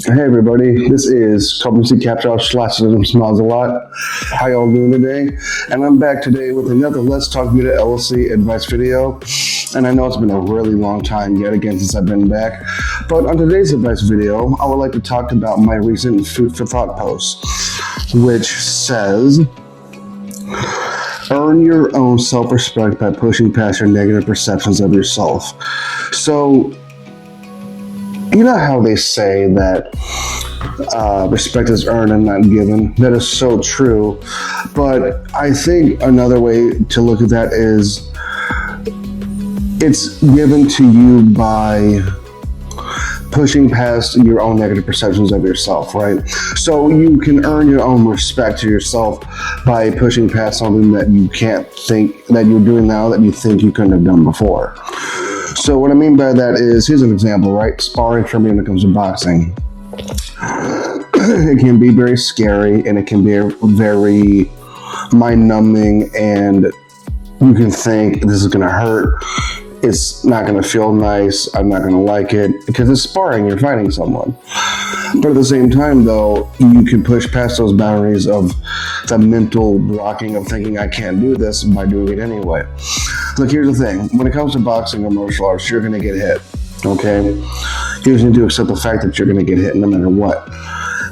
Hey everybody, this is Competency Capture Smiles a Lot. How y'all doing today? And I'm back today with another Let's Talk Media LLC advice video. And I know it's been a really long time yet again since I've been back. But on today's advice video, I would like to talk about my recent food for thought post, which says, earn your own self-respect by pushing past your negative perceptions of yourself. So, you know how they say that respect is earned and not given? That is so true. But I think another way to look at that is it's given to you by pushing past your own negative perceptions of yourself, right? So you can earn your own respect to yourself by pushing past something that you can't think that you're doing now that you think you couldn't have done before. So what I mean by that is, here's an example, right? Sparring for me when it comes to boxing. It can be very scary and it can be very mind-numbing, and you can think this is going to hurt. It's not going to feel nice. I'm not going to like it, because it's sparring. You're fighting someone. But at the same time, though, you can push past those boundaries of the mental blocking of thinking I can't do this by doing it anyway. Look, here's the thing. When it comes to boxing or martial arts, you're going to get hit, okay? You just need to accept the fact that you're going to get hit no matter what.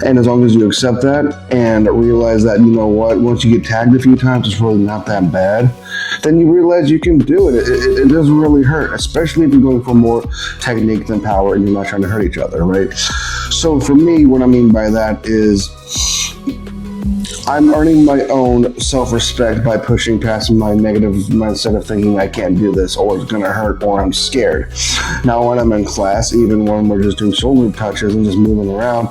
And as long as you accept that and realize that, you know what, once you get tagged a few times, it's really not that bad, then you realize you can do it. It doesn't really hurt, especially if you're going for more technique than power and you're not trying to hurt each other, right? So for me, what I mean by that is I'm earning my own self-respect by pushing past my negative mindset of thinking I can't do this, or it's going to hurt, or I'm scared. Now, when I'm in class, even when we're just doing shoulder touches and just moving around,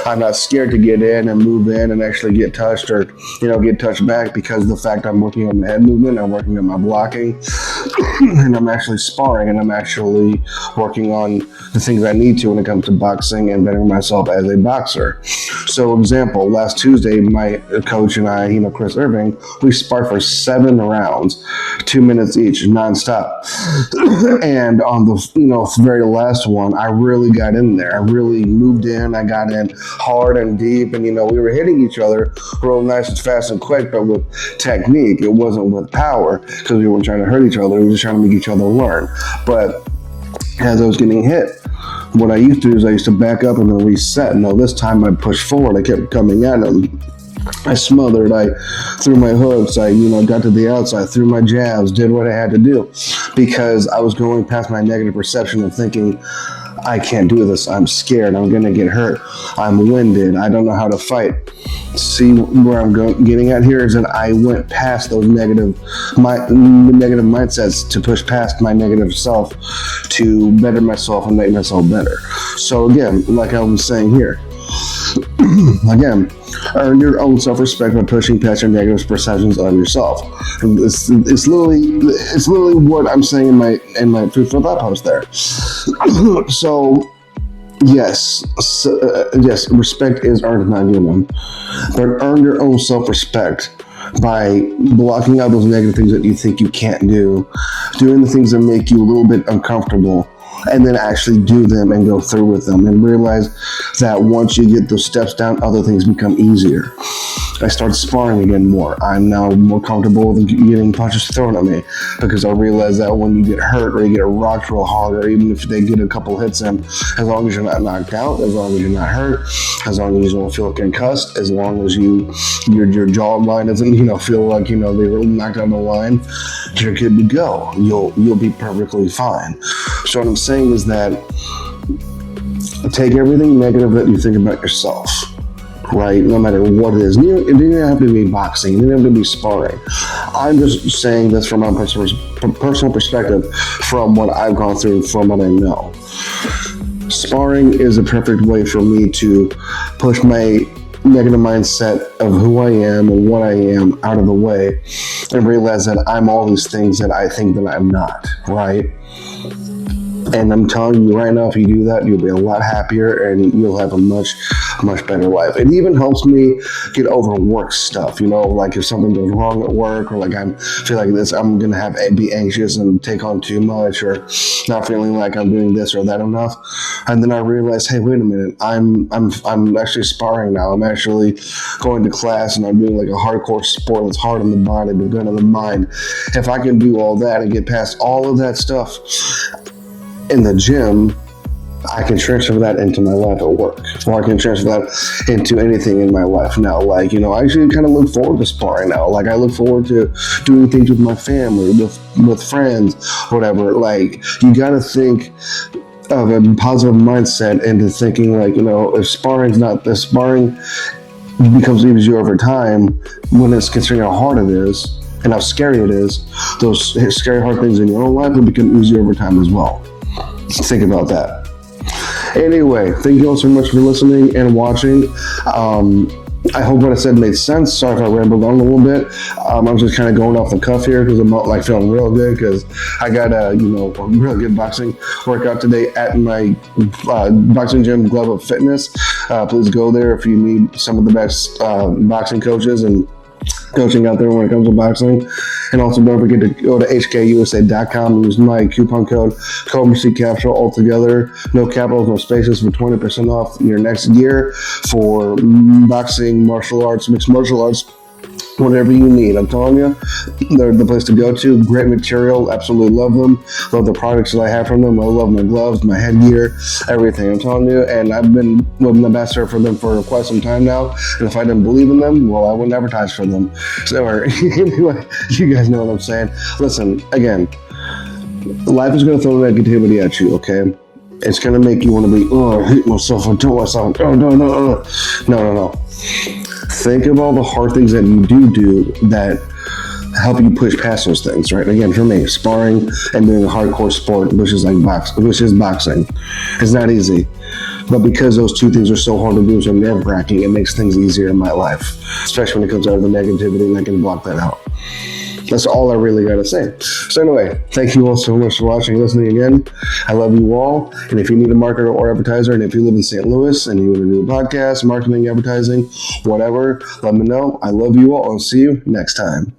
I'm not scared to get in and move in and actually get touched, or, get touched back, because of the fact I'm working on my head movement, I'm working on my blocking, and I'm actually sparring, and I'm actually working on the things I need to when it comes to boxing and bettering myself as a boxer. So, example, last Tuesday, my coach and I, Chris Irving, we sparred for 7 rounds, 2 minutes each, nonstop. And on the, very last one, I really got in there. I really moved in. I got in hard and deep, and, we were hitting each other real nice and fast and quick, but with technique. It wasn't with power, because we weren't trying to hurt each other. We were just trying to make each other learn. But as I was getting hit, what I used to do is I used to back up and then reset. No, this time I pushed forward. I kept coming at him. I smothered, I threw my hooks, I, got to the outside, threw my jabs, did what I had to do, because I was going past my negative perception of thinking, I can't do this, I'm scared, I'm going to get hurt, I'm winded, I don't know how to fight. See where I'm getting at here is that I went past those negative mindsets to push past my negative self to better myself and make myself better. So again, like I was saying here, again, earn your own self-respect by pushing past your negative perceptions of yourself. It's literally what I'm saying in my food for thought post there. So yes, respect is earned, not given. But earn your own self-respect by blocking out those negative things that you think you can't do, doing the things that make you a little bit uncomfortable, and then actually do them and go through with them, and realize that once you get those steps down, other things become easier. I started sparring again more. I'm now more comfortable with getting punches thrown at me, because I realize that when you get hurt or you get rocked real hard, or even if they get a couple hits in, as long as you're not knocked out, as long as you're not hurt, as long as you don't feel concussed, as long as your jawline doesn't feel like they really knocked out the line, you're good to go. You'll be perfectly fine. So what I'm saying is that take everything negative that you think about yourself, right? No matter what it is. It didn't have to be boxing. It didn't have to be sparring. I'm just saying this from my personal perspective, from what I've gone through, from what I know. Sparring is a perfect way for me to push my negative mindset of who I am and what I am out of the way, and realize that I'm all these things that I think that I'm not, right? And I'm telling you right now, if you do that, you'll be a lot happier and you'll have a much better life. It even helps me get over work stuff, like if something goes wrong at work, or like I feel like this, I'm going to be anxious and take on too much, or not feeling like I'm doing this or that enough. And then I realize, hey, wait a minute, I'm actually sparring now. I'm actually going to class and I'm doing like a hardcore sport that's hard on the body but good on the mind. If I can do all that and get past all of that stuff in the gym, I can transfer that into my life at work, or I can transfer that into anything in my life now. Like, I actually kind of look forward to sparring now. Like, I look forward to doing things with my family, with friends, whatever. Like, you got to think of a positive mindset into thinking, like, if sparring becomes easier over time, when it's considering how hard it is and how scary it is, those scary, hard things in your own life will become easier over time as well. Think about that. Anyway, thank you all so much for listening and watching. I hope what I said made sense. Sorry if I rambled on a little bit. I'm just kind of going off the cuff here because I'm like feeling real good because I got a real good boxing workout today at my boxing gym, Glove of Fitness. Please go there if you need some of the best boxing coaches and coaching out there when it comes to boxing. And also don't forget to go to hkusa.com and use my coupon code COBRAC all together, no capitals, no spaces, for 20% off your next year for boxing, martial arts, mixed martial arts, whatever you need. I'm telling you, they're the place to go to. Great material, absolutely love them. Love the products that I have from them. I love my gloves, my headgear, everything. I'm telling you, and I've been an ambassador for them for quite some time now. And if I didn't believe in them, well, I wouldn't advertise for them. So anyway, you guys know what I'm saying. Listen, again, life is going to throw negativity at you, okay? It's going to make you want to be, I hate myself, I do myself, no. Think of all the hard things that you do that help you push past those things, right? Again, for me, sparring and doing a hardcore sport, which is boxing, is not easy. But because those two things are so hard to do, so nerve-wracking, it makes things easier in my life, especially when it comes out of the negativity, and I can block that out. That's all I really got to say. So anyway, thank you all so much for watching and listening again. I love you all. And if you need a marketer or advertiser, and if you live in St. Louis and you want to do a podcast, marketing, advertising, whatever, let me know. I love you all. I'll see you next time.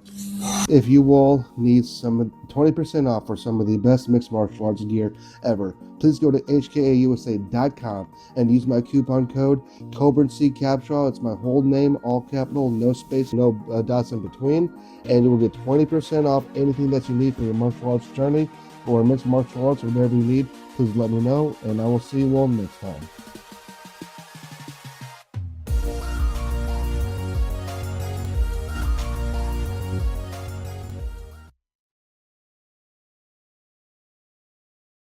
If you all need some 20% off for some of the best mixed martial arts gear ever, please go to hkusa.com and use my coupon code COBRAC. It's my whole name, all capital, no space, no dots in between, and you will get 20% off anything that you need for your martial arts journey or mixed martial arts or whatever you need. Please let me know, and I will see you all next time.